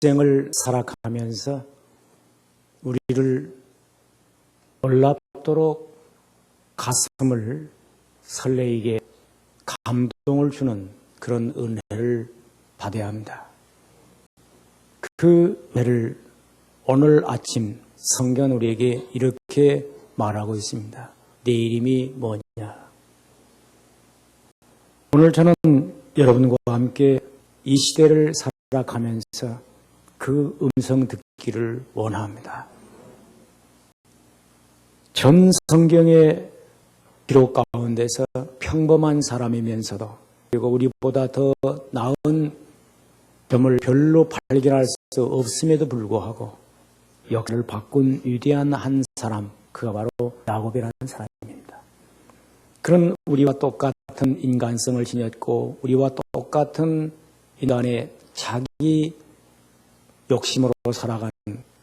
일생을 살아가면서 우리를 놀랍도록 가슴을 설레이게 감동을 주는 그런 은혜를 받아야 합니다. 그 은혜를 오늘 아침 성경 우리에게 이렇게 말하고 있습니다. 내 이름이 뭐냐? 오늘 저는 여러분과 함께 이 시대를 살아가면서 그 음성 듣기를 원합니다. 전 성경의 기록 가운데서 평범한 사람이면서도 그리고 우리보다 더 나은 점을 별로 발견할 수 없음에도 불구하고 역사를 바꾼 위대한 한 사람, 그가 바로 야곱이라는 사람입니다. 그런 우리와 똑같은 인간성을 지녔고 우리와 똑같은 인간의 자기 욕심으로 살아가는,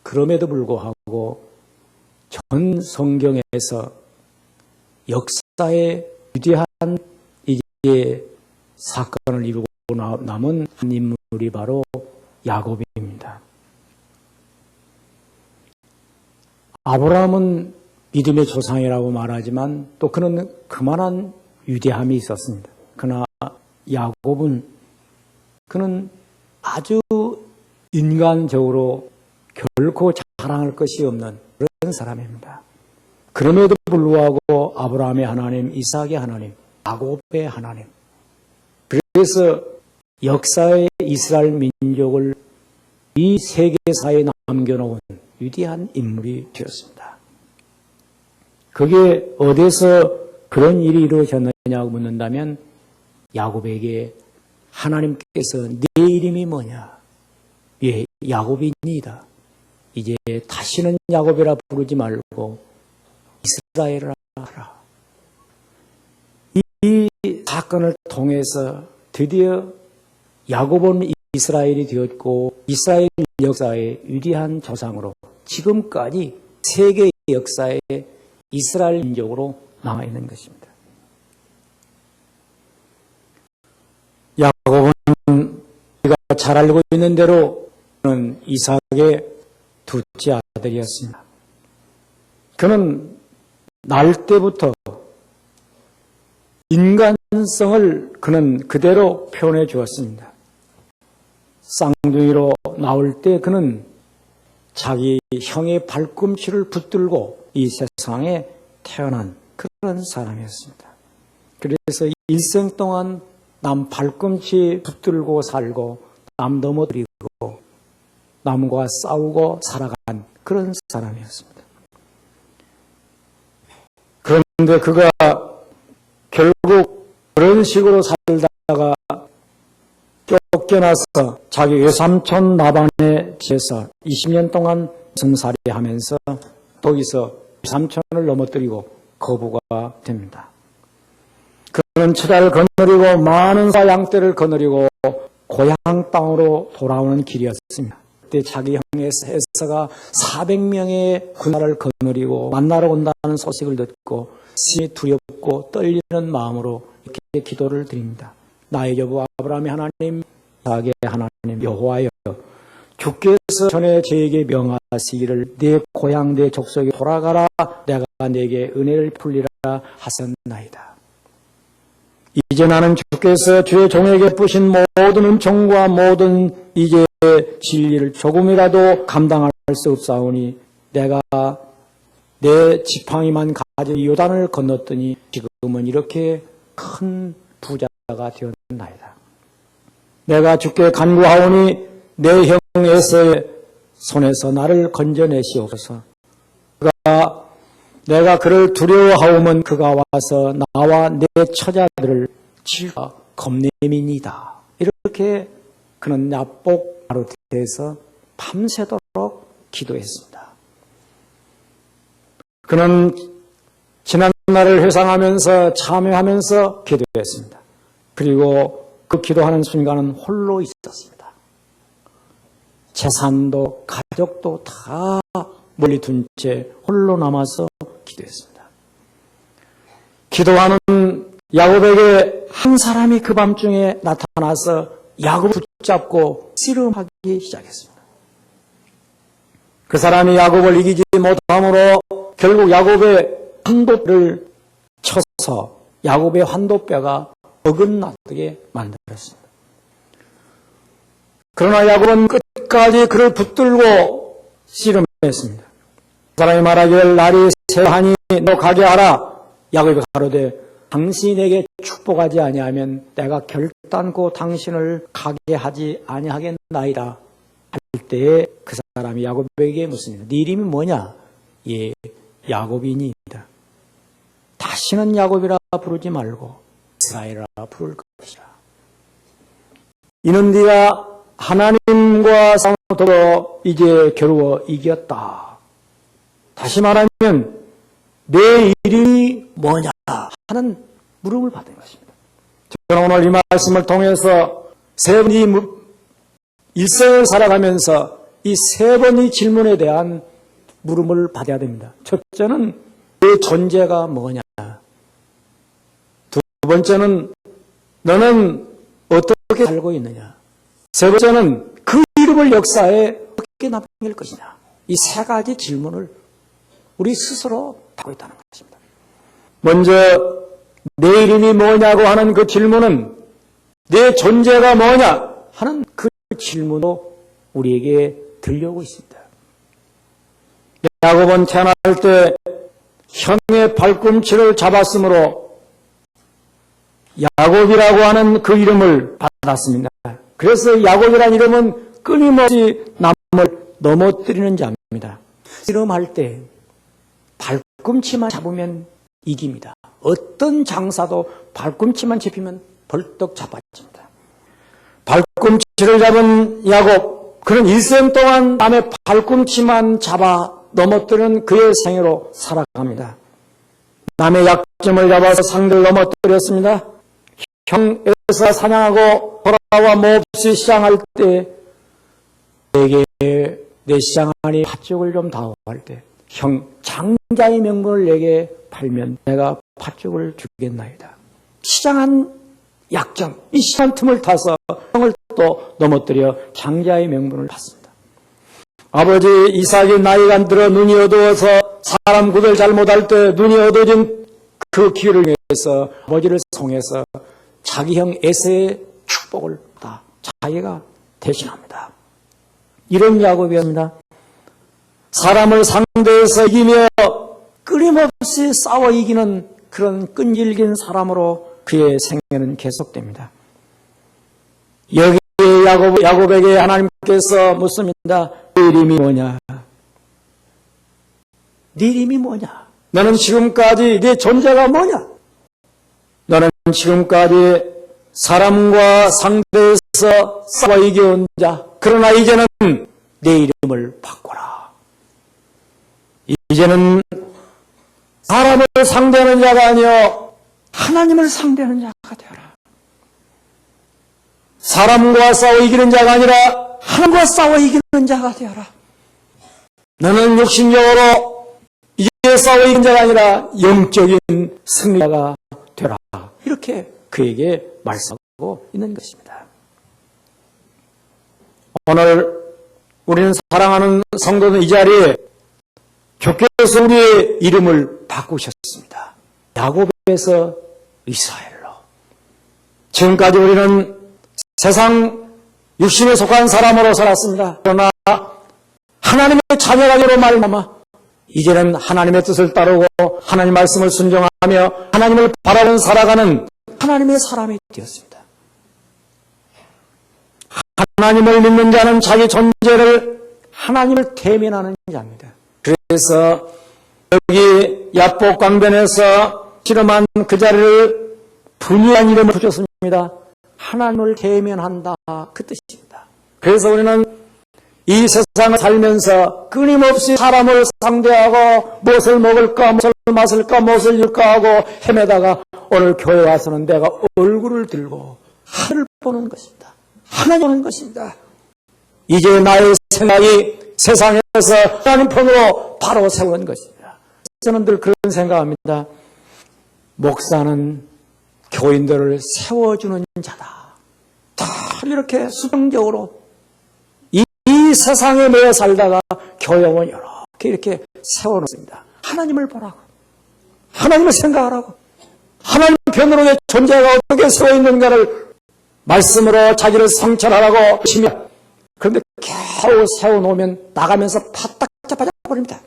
그럼에도 불구하고 전 성경에서 역사의 위대한 이제 사건을 이루고 남은 한 인물이 바로 야곱입니다. 아브라함은 믿음의 조상이라고 말하지만 또 그는 그만한 위대함이 있었습니다. 그러나 야곱은 그는 아주 인간적으로 결코 자랑할 것이 없는 그런 사람입니다. 그럼에도 불구하고 아브라함의 하나님, 이삭의 하나님, 야곱의 하나님, 그래서 역사의 이스라엘 민족을 이 세계사에 남겨놓은 위대한 인물이 되었습니다. 그게 어디서 그런 일이 이루어졌느냐고 묻는다면 야곱에게 하나님께서 네 이름이 뭐냐? 예, 야곱입니다. 이제 다시는 야곱이라 부르지 말고 이스라엘이라 하라. 이 사건을 통해서 드디어 야곱은 이스라엘이 되었고 이스라엘 역사의 위대한 조상으로 지금까지 세계 역사의 이스라엘 민족으로 남아있는 것입니다. 야곱은 우리가 잘 알고 있는 대로 그는 이삭의 둘째 아들이었습니다. 그는 날 때부터 인간성을 그는 그대로 표현해 주었습니다. 쌍둥이로 나올 때 그는 자기 형의 발꿈치를 붙들고 이 세상에 태어난 그런 사람이었습니다. 그래서 일생 동안 남 발꿈치 붙들고 살고 남 넘어뜨리고 남과 싸우고 살아간 그런 사람이었습니다. 그런데 그가 결국 그런 식으로 살다가 쫓겨나서 자기 외삼촌 라반의 집에서 20년 동안 성살이하면서 거기서 외삼촌을 넘어뜨리고 거부가 됩니다. 그는 처자를 거느리고 많은 양떼를 거느리고 고향 땅으로 돌아오는 길이었습니다. 그때 자기 형의 에서가 400명의 군사를 거느리고 만나러 온다는 소식을 듣고 심히 두렵고 떨리는 마음으로 이렇게 기도를 드립니다. 나의 여부 아브라함의 하나님, 이삭의 하나님 여호와여, 주께서 전에 저에게 명하시기를 내 고향 내 족속에 돌아가라, 내가 내게 은혜를 풀리라 하셨나이다. 이제 나는 주께서 주의 종에게 부신 모든 은총과 모든 이제 진리를 조금이라도 감당할 수 없사오니 내가 내 지팡이만 가지고 요단을 건넜더니 지금은 이렇게 큰 부자가 되었나이다. 내가 주께 간구하오니 내 형 에서의 손에서 나를 건져내시옵소서. 내가 그를 두려워하오면 그가 와서 나와 내 처자들을 칠까 겁내민이다. 이렇게 그는 납복 마루에서 밤새도록 기도했습니다. 그는 지난 날을 회상하면서 참회하면서 기도했습니다. 그리고 그 기도하는 순간은 홀로 있었습니다. 재산도 가족도 다 멀리 둔 채 홀로 남아서 기도했습니다. 기도하는 야곱에게 한 사람이 그 밤중에 나타나서 야곱을 붙잡고 씨름하기 시작했습니다. 그 사람이 야곱을 이기지 못함으로 결국 야곱의 환도뼈를 쳐서 야곱의 환도뼈가 어긋나게 만들었습니다. 그러나 야곱은 끝까지 그를 붙들고 씨름했습니다. 그 사람이 말하기를 날이 새하니 너 가게 하라. 야곱이 가로되 당신에게 축복하지 아니하면 내가 결단코 당신을 가게 하지 아니하겠나이다 할 때에 그 사람이 야곱에게 묻습니다. 네 이름이 뭐냐? 예, 야곱이니이다. 다시는 야곱이라 부르지 말고 이스라엘이라 부를 것이라. 이는 네가 하나님과 싸우도록 이제 겨루어 이겼다. 다시 말하면 내 이름이 뭐냐 하는 물음을 받은 것입니다. 저는 오늘 이 말씀을 통해서 세 번이 일생을 살아가면서 이 세 번의 질문에 대한 물음을 받아야 됩니다. 첫째는 내 존재가 뭐냐? 두 번째는 너는 어떻게 살고 있느냐? 세 번째는 그 이름을 역사에 어떻게 남길 것이냐? 이 세 가지 질문을 우리 스스로 하고 있다는 것입니다. 먼저 내 이름이 뭐냐고 하는 그 질문은 내 존재가 뭐냐 하는 그 질문도 우리에게 들려오고 있습니다. 야곱은 태어날 때 형의 발꿈치를 잡았으므로 야곱이라고 하는 그 이름을 받았습니다. 그래서 야곱이라는 이름은 끊임없이 남을 넘어뜨리는 자입니다. 씨름할 때 발꿈치만 잡으면 이깁니다. 어떤 장사도 발꿈치만 잡히면 벌떡 자빠집니다. 발꿈치를 잡은 야곱, 그는 일생 동안 남의 발꿈치만 잡아 넘어뜨리는 그의 생애로 살아갑니다. 남의 약점을 잡아서 상대를 넘어뜨렸습니다. 형 에서 사냥하고 돌아와 몹시 시장할 때 내게 내 시장 안에 팥죽을 좀 다오할 때 형 장자의 명분을 내게 팔면 내가 팥죽을 주겠나이다. 시장한 약점, 이 시장 틈을 타서 형을 또 넘어뜨려 장자의 명분을 받습니다. 아버지 이삭이 나이가 들어 눈이 어두워서 사람 구별 잘못할 때 눈이 어두워진 그 기회를 위해서 아버지를 송해서 자기 형 에서의 축복을 다 자기가 대신합니다. 이런 야곱이었습니다. 사람을 상대해서 이기며 끊임없이 싸워 이기는 그런 끈질긴 사람으로 그의 생애는 계속됩니다. 여기에 야곱에게 하나님께서 묻습니다. 네 이름이 뭐냐? 네 이름이 뭐냐? 너는 지금까지 네 존재가 뭐냐? 너는 지금까지 사람과 상대해서 싸워 이겨온 자. 그러나 이제는 내 이름을 바꿔라. 이제는 사람을 상대하는 자가 아니요 하나님을 상대하는 자가 되어라. 사람과 싸워 이기는 자가 아니라 하나님과 싸워 이기는 자가 되어라. 너는 육신적으로 이제 싸워 이기는 자가 아니라 영적인 승리자가 되라. 이렇게 그에게 말씀하고 있는 것입니다. 오늘 우리는 사랑하는 성도는 이 자리에 주께서 우리의 이름을 바꾸셨습니다. 야곱에서 이스라엘로. 지금까지 우리는 세상 육신에 속한 사람으로 살았습니다. 그러나 하나님의 자녀가 되로 말미암아 이제는 하나님의 뜻을 따르고 하나님 말씀을 순종하며 하나님을 바라보며 살아가는 하나님의 사람이 되었습니다. 하나님을 믿는 자는 자기 존재를 하나님을 대면하는 자입니다. 그래서 여기 야복 강변에서 실험한 그 자리를 분이한 이름을 붙였습니다. 하나님을 대면한다, 그 뜻입니다. 그래서 우리는 이 세상을 살면서 끊임없이 사람을 상대하고 무엇을 먹을까, 무엇을 마실까, 무엇을 입을까 하고 헤매다가 오늘 교회 와서는 내가 얼굴을 들고 하늘을 보는 것입니다. 하나님 보는 것입니다. 이제 나의 생각이 세상에서 하나님 편으로 바로 세우는 것입니다. 저는 늘 그런 생각합니다. 목사는 교인들을 세워주는 자다. 다 이렇게 수평적으로 이 이 세상에 매여 살다가 교회원 이렇게 세워놓습니다. 하나님을 보라고, 하나님을 생각하라고, 하나님 편으로 내 존재가 어떻게 세워있는가를 말씀으로 자기를 성찰하라고 하시며, 그런데 겨우 세워놓으면 나가면서 파딱 잡아버립니다.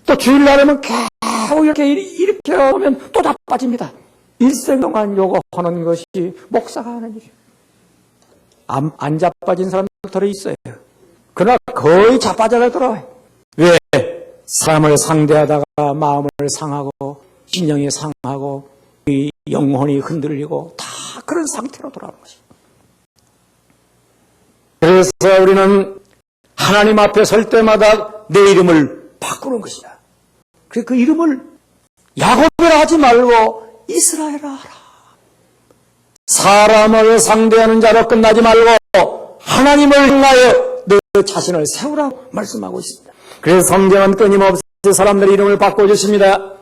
또 주일날에는 겨우 이렇게 하면 또 자빠집니다. 일생 동안 요거 하는 것이 목사가 하는 일이에요. 안 자빠진 사람들 들어 있어요. 그러나 거의 자빠져가 돌아와요. 왜? 사람을 상대하다가 마음을 상하고 신령이 상하고 영혼이 흔들리고 다 그런 상태로 돌아오는 것입니다. 그래서 우리는 하나님 앞에 설 때마다 내 이름을 바꾸는 것이다. 그래서 그 이름을 야곱이라 하지 말고 이스라엘이라 하라. 사람을 상대하는 자로 끝나지 말고 하나님을 향하여 너 자신을 세우라고 말씀하고 있습니다. 그래서 성경은 끊임없이 사람들의 이름을 바꿔주십니다.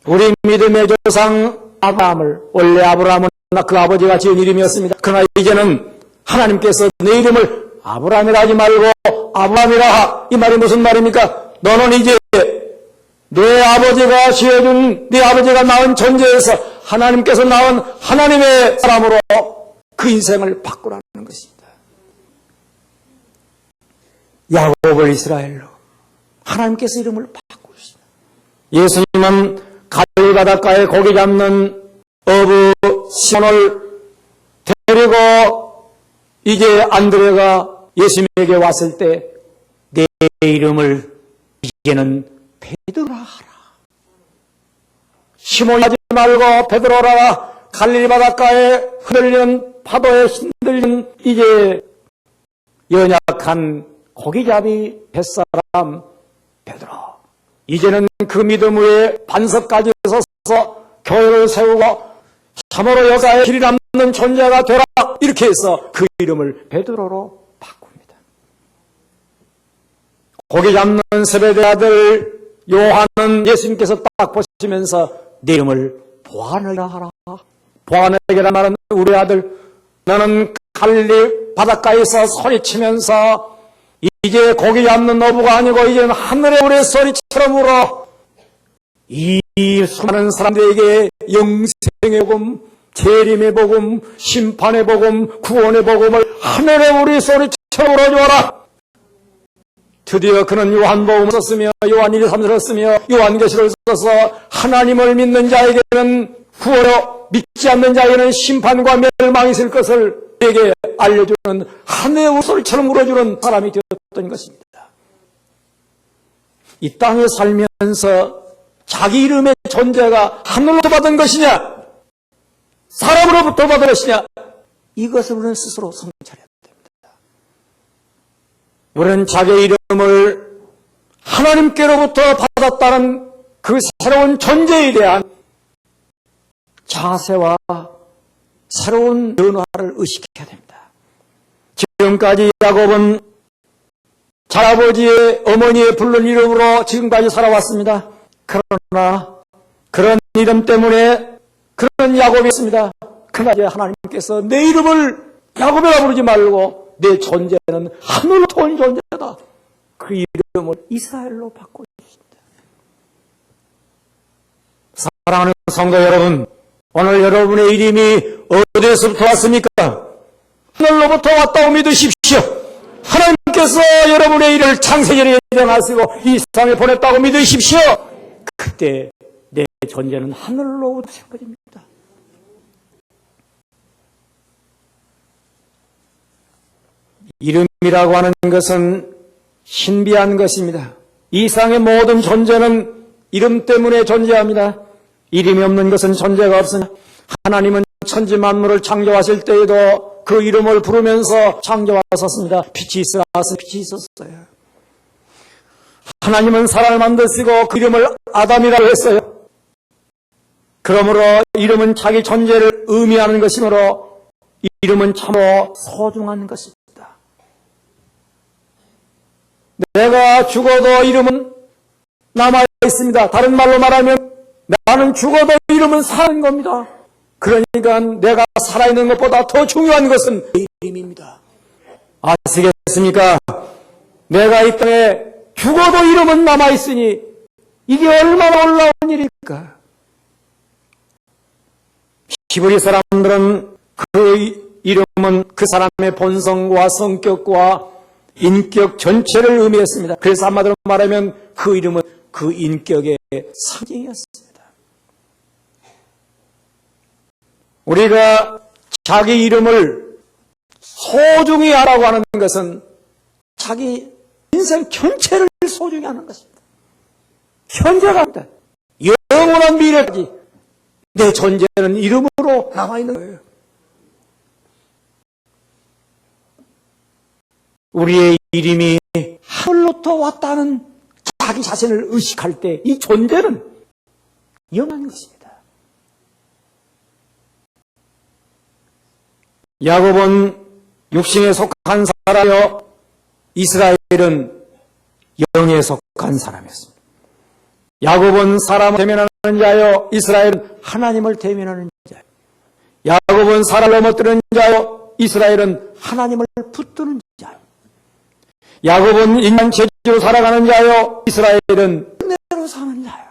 우리 믿음의 조상 아브라함을, 원래 아브라함은 그 아버지가 지은 이름이었습니다. 그러나 이제는 하나님께서 내 이름을 아브라함이라 하지 말고 아브라함이라 하. 이 말이 무슨 말입니까? 너는 이제 내 아버지가 지어준, 네 아버지가 낳은 존재에서 하나님께서 낳은 하나님의 사람으로 그 인생을 바꾸라는 것입니다. 야곱을 이스라엘로 하나님께서 이름을 바꾸십니다. 예수님은 갈릴리 바닷가에 고기 잡는 어부 시몬을 데리고 이제 안드레가 예수님에게 왔을 때 내 이름을 이제는 베드로라 하라. 시몬이 하지 말고 베드로라 하라. 갈릴리 바닷가에 흔들리는 파도에 흔들리는 이제 연약한 고기잡이 뱃사람 베드로. 이제는 그 믿음 위에 반석까지 서서 교회를 세우고 참으로 역사의 길이 남는 존재가 되라. 이렇게 해서 그 이름을 베드로로 바꿉니다. 고기 잡는 세베대 아들 요한은 예수님께서 딱 보시면서 내 이름을 보아내라 하라. 보아내게란 말은 우리 아들, 너는 갈릴리 바닷가에서 소리치면서 이제 고기 잡는 어부가 아니고 이제는 하늘의 우리 소리처럼 울어 이 수많은 사람들에게 영생의 복음, 재림의 복음, 심판의 복음, 구원의 복음을 하늘의 우리 소리처럼 울어주어라. 드디어 그는 요한복음을 썼으며 요한 1, 3를 썼으며 요한계시를 써서 하나님을 믿는 자에게는 구원으로 믿지 않는 자에게는 심판과 멸망이 있을 것을 우리에게 알려주는 하늘의 소리처럼 울어주는 사람이 되었던 것입니다. 이 땅에 살면서 자기 이름의 존재가 하늘로부터 받은 것이냐 사람으로부터 받은 것이냐 이것을 우리는 스스로 성찰해야 됩니다. 우리는 자기 이름을 하나님께로부터 받았다는 그 새로운 존재에 대한 자세와 새로운 변화를 의식해야 됩니다. 지금까지 야곱은 잘아버지의 어머니의 부른 이름으로 지금까지 살아왔습니다. 그러나 그런 이름 때문에 그런 야곱이었습니다. 그러나 이제 하나님께서 내 이름을 야곱이라 부르지 말고 내 존재는 하늘로부터 온 존재다. 그 이름을 이스라엘로 바꿔주십니다. 사랑하는 성도 여러분, 오늘 여러분의 이름이 어디에서부터 왔습니까? 하늘로부터 왔다고 믿으십시오. 하나님께서 여러분의 일을 창세전에 예정하시고 이 세상에 보냈다고 믿으십시오. 그때 내 존재는 하늘로부터 세워집니다. 이름이라고 하는 것은 신비한 것입니다. 이 세상의 모든 존재는 이름 때문에 존재합니다. 이름이 없는 것은 존재가 없으나 하나님은 천지 만물을 창조하실 때에도 그 이름을 부르면서 창조하셨습니다. 빛이 있으라 하시니 빛이 있었어요. 하나님은 사람을 만드시고 그 이름을 아담이라고 했어요. 그러므로 이름은 자기 존재를 의미하는 것이므로 이름은 참으로 소중한 것입니다. 내가 죽어도 이름은 남아 있습니다. 다른 말로 말하면 나는 죽어도 이름은 사는 겁니다. 그러니까 내가 살아있는 것보다 더 중요한 것은 이름입니다. 아시겠습니까? 내가 이 땅에 죽어도 이름은 남아있으니 이게 얼마나 놀라운 일일까? 히브리 사람들은 그 이름은 그 사람의 본성과 성격과 인격 전체를 의미했습니다. 그래서 한마디로 말하면 그 이름은 그 인격의 상징이었습니다. 우리가 자기 이름을 소중히 하라고 하는 것은 자기 인생 전체를 소중히 하는 것입니다. 현재가 영원한 미래까지 내 존재는 이름으로 남아있는 거예요. 우리의 이름이 하늘로부터 왔다는 자기 자신을 의식할 때 이 존재는 영원한 것입니다. 야곱은 육신에 속한 사람이요 이스라엘은 영에 속한 사람이었습니다. 야곱은 사람을 대면하는 자요 이스라엘은 하나님을 대면하는 자요. 야곱은 사람을 넘어뜨리는 자요 이스라엘은 하나님을 붙드는 자요. 야곱은 인간 체질로 살아가는 자요 이스라엘은 은혜로 사는 자요.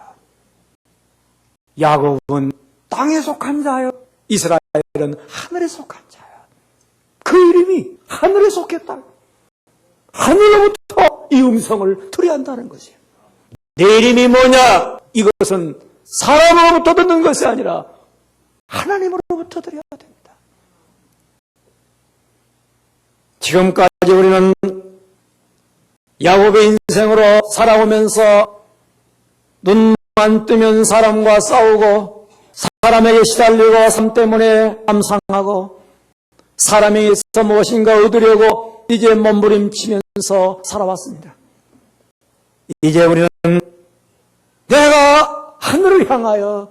야곱은 땅에 속한 자요 이스라엘은 하늘에 속한 자요. 그 이름이 하늘에 속했다. 하늘로부터 이 음성을 들어야 한다는 것이에요. 내 이름이 뭐냐? 이것은 사람으로부터 듣는 것이 아니라 하나님으로부터 들어야 됩니다. 지금까지 우리는 야곱의 인생으로 살아오면서 눈만 뜨면 사람과 싸우고 사람에게 시달리고 삶 때문에 암상하고 사람에게서 무엇인가 얻으려고 이제 몸부림치면서 살아왔습니다. 이제 우리는 내가 하늘을 향하여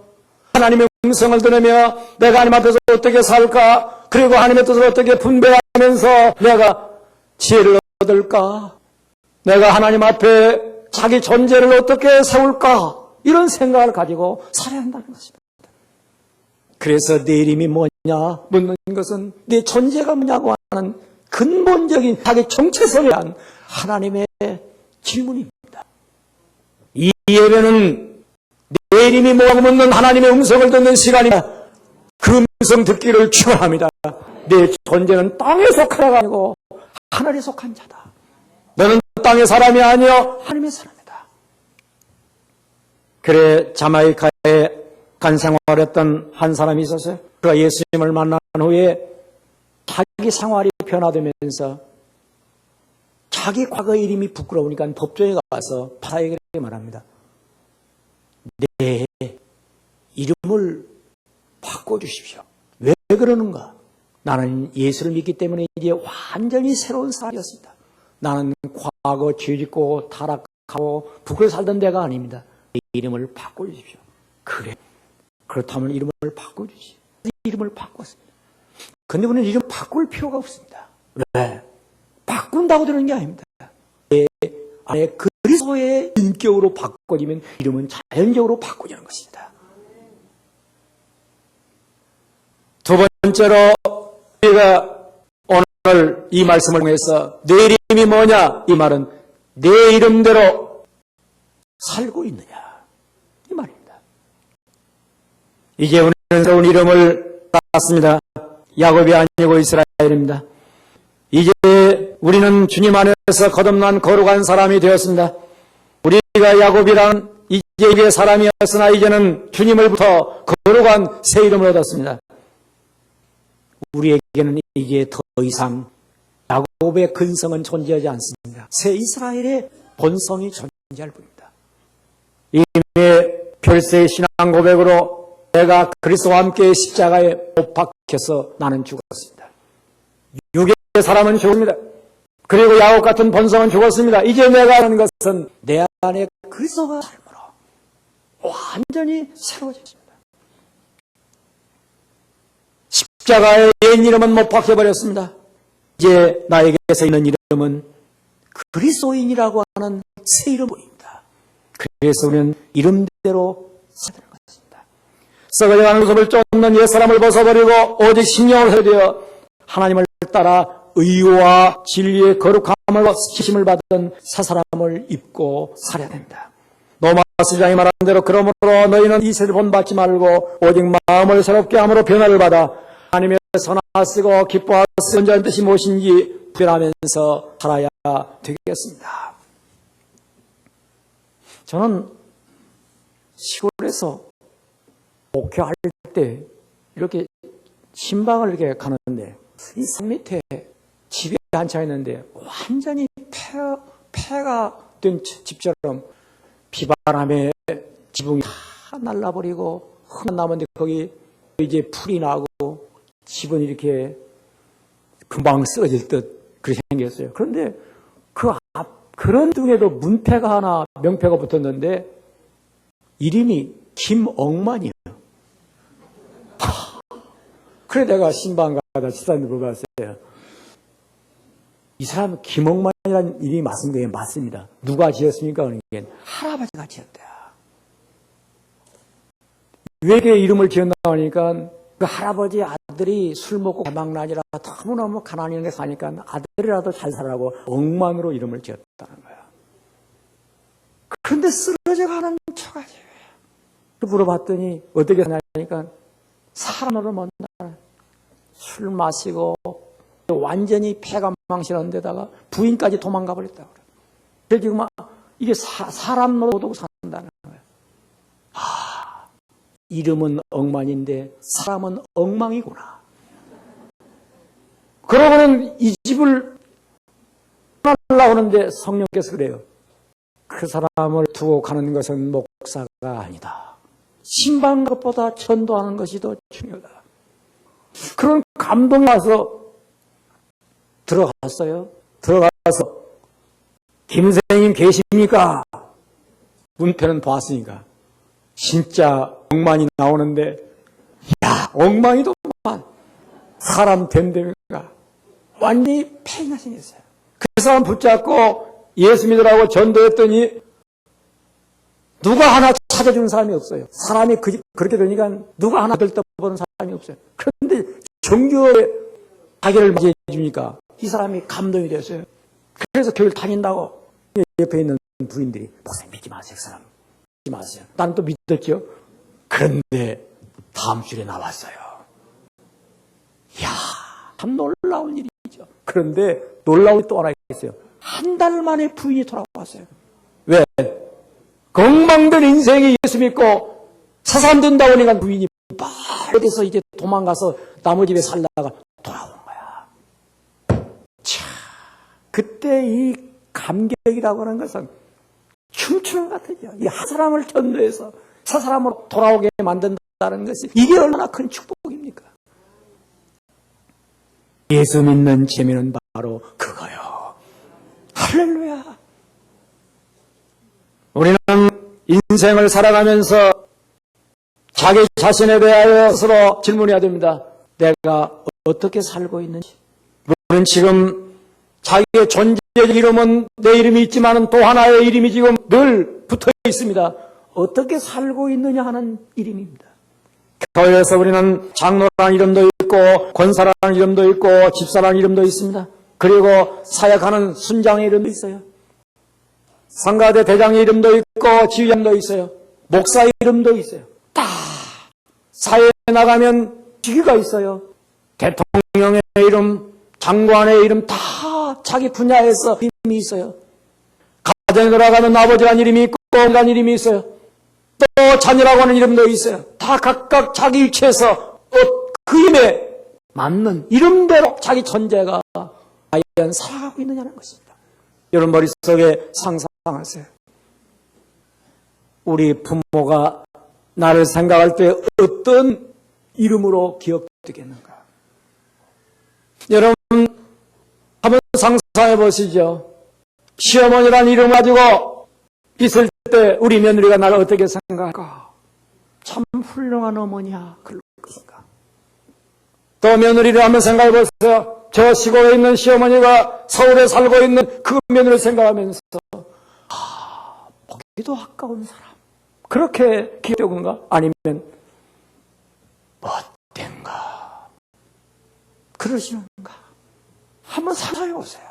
하나님의 음성을 들으며 내가 하나님 앞에서 어떻게 살까? 그리고 하나님의 뜻을 어떻게 분별하면서 내가 지혜를 얻을까? 내가 하나님 앞에 자기 존재를 어떻게 세울까? 이런 생각을 가지고 살아야 한다는 것입니다. 그래서 내 이름이 뭐냐 묻는 것은 내 존재가 뭐냐고 하는 근본적인 자기 정체성에 대한 하나님의 질문입니다. 이 예배는 내 이름이 뭐라고 묻는 하나님의 음성을 듣는 시간이다. 그 음성 듣기를 축원합니다. 내 존재는 땅에 속한 자가 아니고 하늘에 속한 자다. 너는 땅의 사람이 아니여 하나님의 사람이다. 그래 자마이카에 간 생활했던 한 사람이 있었어요. 그가 예수님을 만난 후에 자기 생활이 변화되면서 자기 과거 이름이 부끄러우니까 법정에 가서 파라에게 말합니다. 내 이름을 바꿔주십시오. 왜 그러는가? 나는 예수를 믿기 때문에 이제 완전히 새로운 사람이었습니다. 나는 과거 죄짓고 타락하고 부끄러워 살던 데가 아닙니다. 내 이름을 바꿔주십시오. 그래. 그렇다면 이름을 바꿔주지. 이름을 바꿨습니다. 그런데 우리는 이름 바꿀 필요가 없습니다. 왜? 바꾼다고 되는 게 아닙니다. 내 안에 그리스도의 인격으로 바꿔지면 이름은 자연적으로 바꾸자는 것입니다. 두 번째로 우리가 오늘 이 말씀을 통해서 내 이름이 뭐냐? 이 말은 내 이름대로 살고 있느냐? 이 말입니다. 이제 우리는 새로운 이름을 받았습니다. 야곱이 아니고 이스라엘입니다. 이제 우리는 주님 안에서 거듭난 거룩한 사람이 되었습니다. 우리가 야곱이란 이제 사람이었으나 이제는 주님을부터 거룩한 새 이름을 얻었습니다. 우리에게는 이제 더 이상 야곱의 근성은 존재하지 않습니다. 새 이스라엘의 본성이 존재할 뿐입니다. 이미 별세의 신앙 고백으로 내가 그리스도와 함께 십자가에 못 박혀서 나는 죽었습니다. 육의 사람은 죽습니다. 그리고 야곱 같은 본성은 죽었습니다. 이제 내가 하는 것은 내 안에 그리스도가 삶으로 완전히 새로워졌습니다. 십자가에 옛 이름은 못 박혀버렸습니다. 이제 나에게서 있는 이름은 그리스도인이라고 하는 새 이름입니다. 그래서 우리는 이름대로 살아야 되는 것입니다. 썩어져가는 모습을 쫓는 옛사람을 벗어버리고 오직 신령을 회되어 하나님을 따라 의와 진리의 거룩함을 시심을 받은 사사람을 입고 살아야 됩니다. 노마스 장이 말한 대로 그러므로 너희는 이 세를 본받지 말고 오직 마음을 새롭게 함으로 변화를 받아 하나님의 선하시고 기뻐하시고 온전한 뜻이 무엇인지 변하면서 살아야 되겠습니다. 저는 시골에서 목회할 때 이렇게 신방을 이렇게 가는데 이 산 밑에 집이 한 채 있는데 완전히 폐가 된 집처럼 비바람에 지붕이 다 날라버리고 흙만 남았는데 거기 이제 풀이 나고 집은 이렇게 금방 쓰러질 듯 그렇게 생겼어요. 그런데 그런 등에도 문패가 하나 명패가 붙었는데 이름이 김억만이에요. 그래 내가 신방 가다 집사님 물어봤어요. 이 사람은 김억만이라는 이름이 맞습니다. 맞습니다. 누가 지었습니까? 그러니까 할아버지가 지었대요. 왜 이렇게 이름을 지었나 하니까 그 할아버지 아들이 술 먹고 대망나니라 너무너무 가난하게 사니까 아들이라도 잘 살라고 억만으로 이름을 지었다는 거야. 그런데 쓰러져 가는 처가지. 물어봤더니 어떻게 사냐니까 사람으로 못나 술 마시고 완전히 폐가 망신한 데다가 부인까지 도망가 버렸다고 그래. 그래서 지금 이게 사람 노릇하고 산다는 거예요. 이름은 억만인데 사람은 엉망이구나. 그러고는 이 집을 떠나려고 하는데 성령께서 그래요. 그 사람을 두고 가는 것은 목사가 아니다. 신방 것보다 전도하는 것이 더 중요하다. 그런 감동이 와서 들어갔어요. 들어가서 김 선생님 계십니까? 문패는 봤으니까 진짜 억만이 나오는데 야 억만이도만 사람 된다니까 완전히 폐가 생겼어요. 그 사람 붙잡고 예수 믿으라고 전도했더니 누가 하나 찾아주는 사람이 없어요. 사람이 그렇게 되니까 누가 하나 들떠보는 사람이 없어요. 그런데 정교에 자기를 맞이해 주니까 이 사람이 감동이 됐어요. 그래서 교회를 다닌다고 옆에 있는 부인들이 목사님 믿지 마세요. 그 사람 믿지 마세요. 나는 또 믿었죠. 그런데 다음 주에 나왔어요. 이야 참 놀라운 일이죠. 그런데 놀라운 일이 또 하나 있어요. 한 달 만에 부인이 돌아왔어요. 왜? 엉망된 인생이 예수 믿고 사삼 된다고 하니까 부인이 어디서 이제 도망가서 남의 집에 살다가 돌아온 거야. 자, 그때 이 감격이라고 하는 것은 춤추는 것 같아요. 이 한 사람을 전도해서 저 사람으로 돌아오게 만든다는 것이 이게 얼마나 큰 축복입니까? 예수 믿는 재미는 바로 그거요. 할렐루야. 우리는 인생을 살아가면서 자기 자신에 대하여 스스로 질문해야 됩니다. 내가 어떻게 살고 있는지. 우리는 지금 자기의 존재의 이름은 내 이름이 있지만 또 하나의 이름이 지금 늘 붙어 있습니다. 어떻게 살고 있느냐 하는 이름입니다. 교회에서 우리는 장로라는 이름도 있고 권사라는 이름도 있고 집사라는 이름도 있습니다. 그리고 사역하는 순장의 이름도 있어요. 상가대 대장의 이름도 있고 지휘장도 있어요. 목사의 이름도 있어요. 다 사회에 나가면 직위가 있어요. 대통령의 이름, 장관의 이름 다 자기 분야에서 이름이 있어요. 가정에 들어가면 아버지라는 이름이 있고 어머니라는 이름이 있어요. 또 자녀라고 하는 이름도 있어요. 다 각각 자기 위치에서 그 이름에 맞는 이름대로 자기 존재가 과연 살아가고 있느냐는 것입니다. 여러분 머릿속에 상상하세요. 우리 부모가 나를 생각할 때 어떤 이름으로 기억되겠는가? 여러분 한번 상상해 보시죠. 시어머니라는 이름 가지고 있을 때 우리 며느리가 나를 어떻게 생각할까? 참 훌륭한 어머니야. 그럴 것인가? 또 며느리를 한번 생각해 보세요. 저 시골에 있는 시어머니가 서울에 살고 있는 그 며느리를 생각하면서 보기도 아까운 사람. 그렇게 기억되는가? 아니면 못된가? 그러시는가? 한번 상상해 보세요.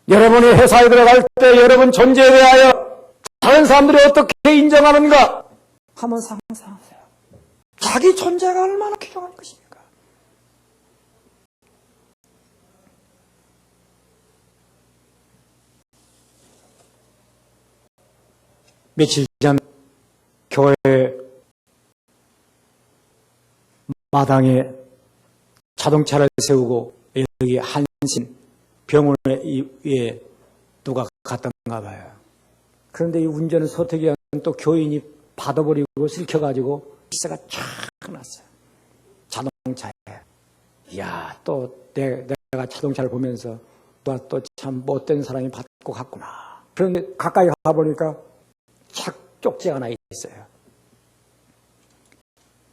여러분이 회사에 들어갈 때 여러분 존재에 대하여 다른 사람들이 어떻게 인정하는가? 한번 상상하세요. 자기 존재가 얼마나 귀중한 것입니까? 며칠 전 교회 마당에 자동차를 세우고 여기 한신 병원에 누가 갔던가 봐요. 그런데 이 운전을 서태기한 또 교인이 받아버리고 실켜가지고 기사가 쫙 났어요. 자동차에. 이야, 또 내가 자동차를 보면서 누가 또 참 못된 사람이 받고 갔구나. 그런데 가까이 가보니까 착 쪽지가 하나 있어요.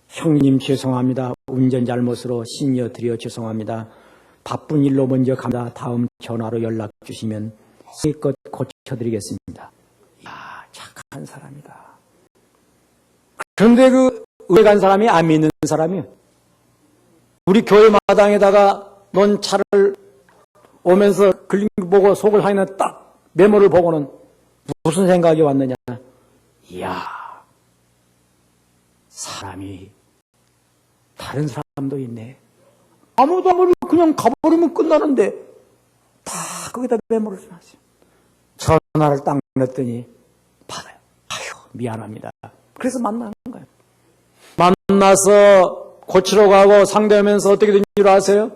형님 죄송합니다. 운전 잘못으로 시니어 드려 죄송합니다. 바쁜 일로 먼저 갑니다. 다음 전화로 연락 주시면 실컷 고쳐드리겠습니다. 이야, 착한 사람이다. 그런데 그 의회 간 사람이 안 믿는 사람이요. 우리 교회 마당에다가 넌 차를 오면서 글링 보고 속을 확인한 딱 메모를 보고는 무슨 생각이 왔느냐. 이야, 사람이 다른 사람도 있네. 아무도 아무리 그냥 가버리면 끝나는데 다 거기다 메모를 써놨어요. 전화를 딱 넣었더니 받아요. 아유, 미안합니다. 그래서 만나는 거예요. 만나서 고치러 가고 상대하면서 어떻게 된 줄 아세요?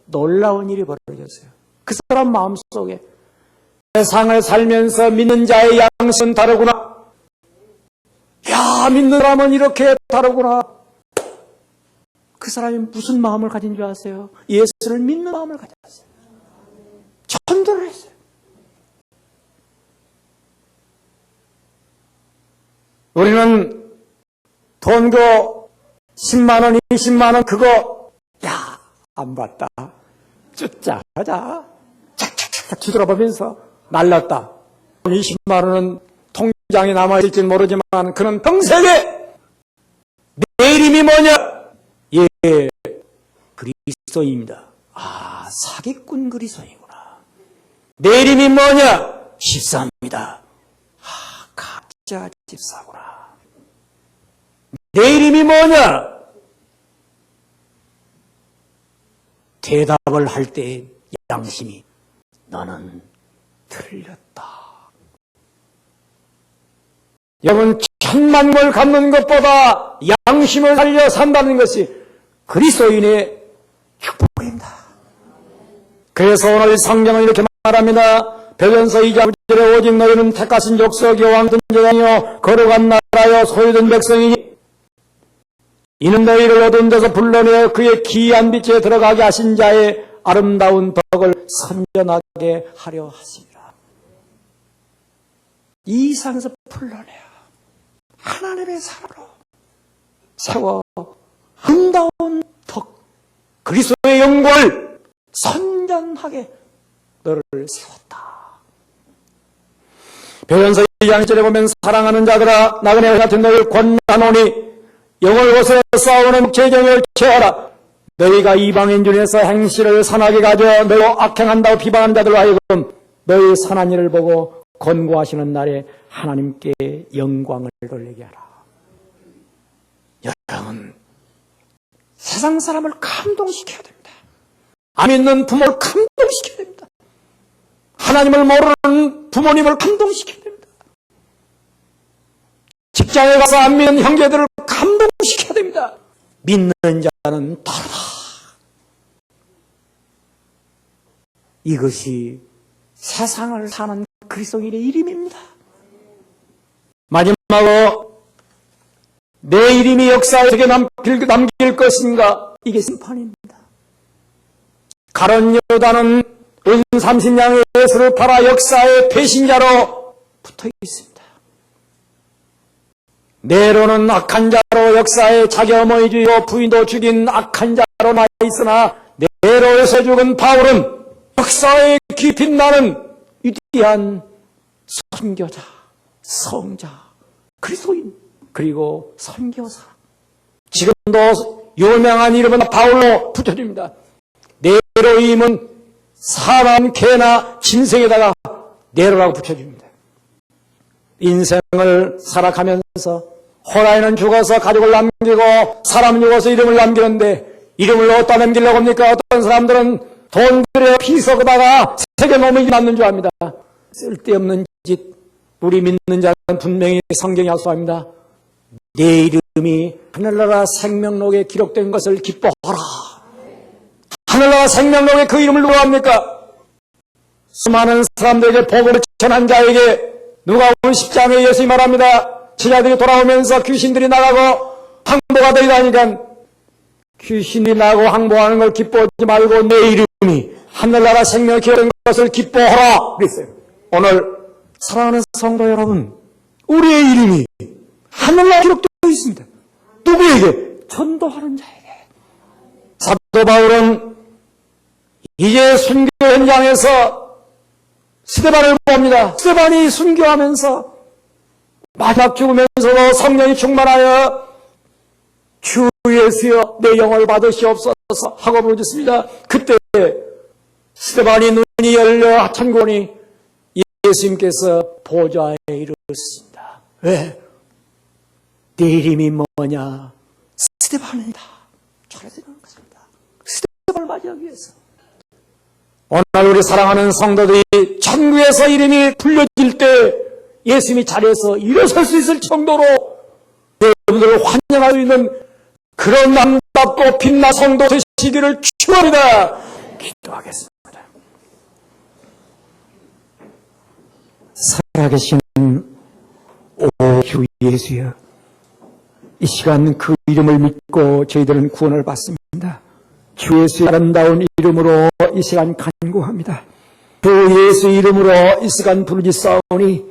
놀라운 일이 벌어졌어요. 그 사람 마음속에 세상을 살면서 믿는 자의 양심은 다르구나. 야, 믿는 사람은 이렇게 다르구나. 그 사람이 무슨 마음을 가진 줄 아세요? 예수를 믿는 마음을 가졌어요. 전도를 했어요. 우리는 돈교 10만 원, 20만 원 그거 야, 안 받다. 쫓자 하자. 착착착착 뒤돌아보면서 날랐다. 20만 원은 통장에 남아있을지 모르지만 그는 평생에 내 이름이 뭐냐? 예, 그리스도입니다. 아, 사기꾼 그리스도이구나. 내 이름이 뭐냐? 집사입니다. 아, 가짜 집사구나. 내 이름이 뭐냐? 대답을 할 때 양심이 너는 틀렸다. 여러분, 천만 걸 갚는 것보다 양심을 살려 산다는 것이 그리스도인의 축복입니다. 그래서 오늘 성경은 이렇게 말합니다. 배변서 2장 9절에 오직 너희는 택하신 족속 여호와 제자이요 거룩한 나라여 소유된 백성이니 이는 너희를 어두운 데서 불러내어 그의 기이한 빛에 들어가게 하신 자의 아름다운 덕을 선전하게 하려 하십니다. 이 상에서 불러내어 하나님의 사랑으로 세워 아름다운 덕 그리스도의 영광을 선전하게 너를 세웠다. 배변서 2장 1절에 보면 사랑하는 자들아 나그네 같은 너희를 권하노니 영을 곳에 싸우는 재정을 채워라. 너희가 이방인 중에서 행실을 선하게 가져 너희 악행한다고 비방하는 자들로 하여금 너희 선한 일을 보고 권고하시는 날에 하나님께 영광을 돌리게 하라. 여러분, 세상 사람을 감동시켜야 됩니다. 안 믿는 부모를 감동시켜야 됩니다. 하나님을 모르는 부모님을 감동시켜야 됩니다. 직장에 가서 안 믿는 형제들을 감동시켜야 됩니다. 믿는 자는 다르다. 이것이 세상을 사는 그리스도인의 이름입니다. 마지막으로 내 이름이 역사에 어떻게 남길 것인가? 이게 심판입니다. 가룟 유다는 은 30냥의 예수를 팔아 역사의 배신자로 붙어 있습니다. 네로는 악한 자로 역사에 자기 어머니 죽이고 부인도 죽인 악한 자로 나 있으나 네로에서 죽은 바울은 역사에 깊이 나는 위대한 선교자, 성자, 그리스도인, 그리고 선교사. 지금도 유명한 이름은 바울로 붙여집니다. 네로임은 사람, 개나 짐승에다가 네로라고 붙여줍니다. 인생을 살아가면서 호랑이는 죽어서 가족을 남기고 사람은 죽어서 이름을 남기는데 이름을 어디다 남기려고 합니까? 어떤 사람들은 돈 들여 피석에다가 새겨놓으면 맞는 줄 압니다. 쓸데없는 짓. 우리 믿는 자는 분명히 성경이 약속합니다. 내 이름이 하늘나라 생명록에 기록된 것을 기뻐하라. 하늘나라 생명록에 그 이름을 누가 합니까? 수많은 사람들에게 복음을 전한 자에게 누가 오늘 10장에 예수님이 말합니다. 제자들이 돌아오면서 귀신들이 나가고 항복가 되다니까 귀신이 나고 항복하는 걸 기뻐하지 말고 내 이름이 하늘나라 생명에 기록된 것을 기뻐하라 그랬어요. 오늘 사랑하는 성도 여러분, 우리의 이름이 하늘나라에 기록되어 있습니다. 누구에게? 전도하는 자에게. 사도 바울은 이제 순교 현장에서 스데반을 봅니다. 스데반이 순교하면서 마지막 죽으면서도 성령이 충만하여 주 예수여 내 영혼을 받으시옵소서 하고 부르짖습니다. 그때 스데반이 눈이 열려 천군이 예수님께서 보좌에 이르렀습니다. 왜? 내 이름이 뭐냐? 스데반이다. 잘해드리는 것입니다. 스데반을 맞이하기 위해서. 오늘 우리 사랑하는 성도들이 천국에서 이름이 불려질 때 예수님이 자리에서 일어설 수 있을 정도로 여러분들을 환영할 수 있는 그런 남답고 빛난 성도 되시기를 축원합니다. 기도하겠습니다. 살아계신 오 주 예수여, 이 시간 그 이름을 믿고 저희들은 구원을 받습니다. 주 예수의 아름다운 이름으로 이 시간 간구합니다. 주 예수 이름으로 이 시간 부르짖사오니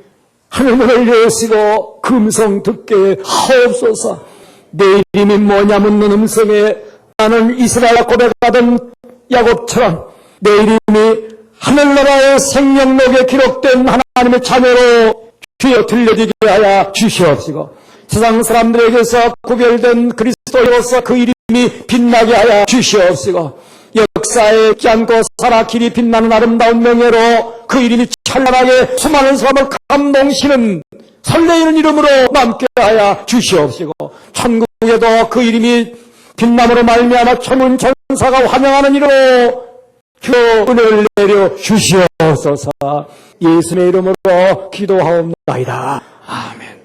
하늘문을 여시고 금성 듣게 하옵소서. 내 이름이 뭐냐 묻는 음성에 나는 이스라엘 고백하던 야곱처럼 내 이름이 하늘나라의 생명록에 기록된 하나님의 자녀로 주여 들려지게 하여 주시옵시고 세상 사람들에게서 구별된 그리스도로서 그 이름이 빛나게 하여 주시옵시고 역사에 잊지 않고 살아 길이 빛나는 아름다운 명예로 그 이름이 찬란하게 수많은 사람을 감동시는 설레이는 이름으로 남게 하여 주시옵시고 천국에도 그 이름이 빛남으로 말미암아 천군 천사가 환영하는 이름으로 주 은혜를 내려 주시옵소서. 예수의 이름으로 기도하옵나이다. 아멘.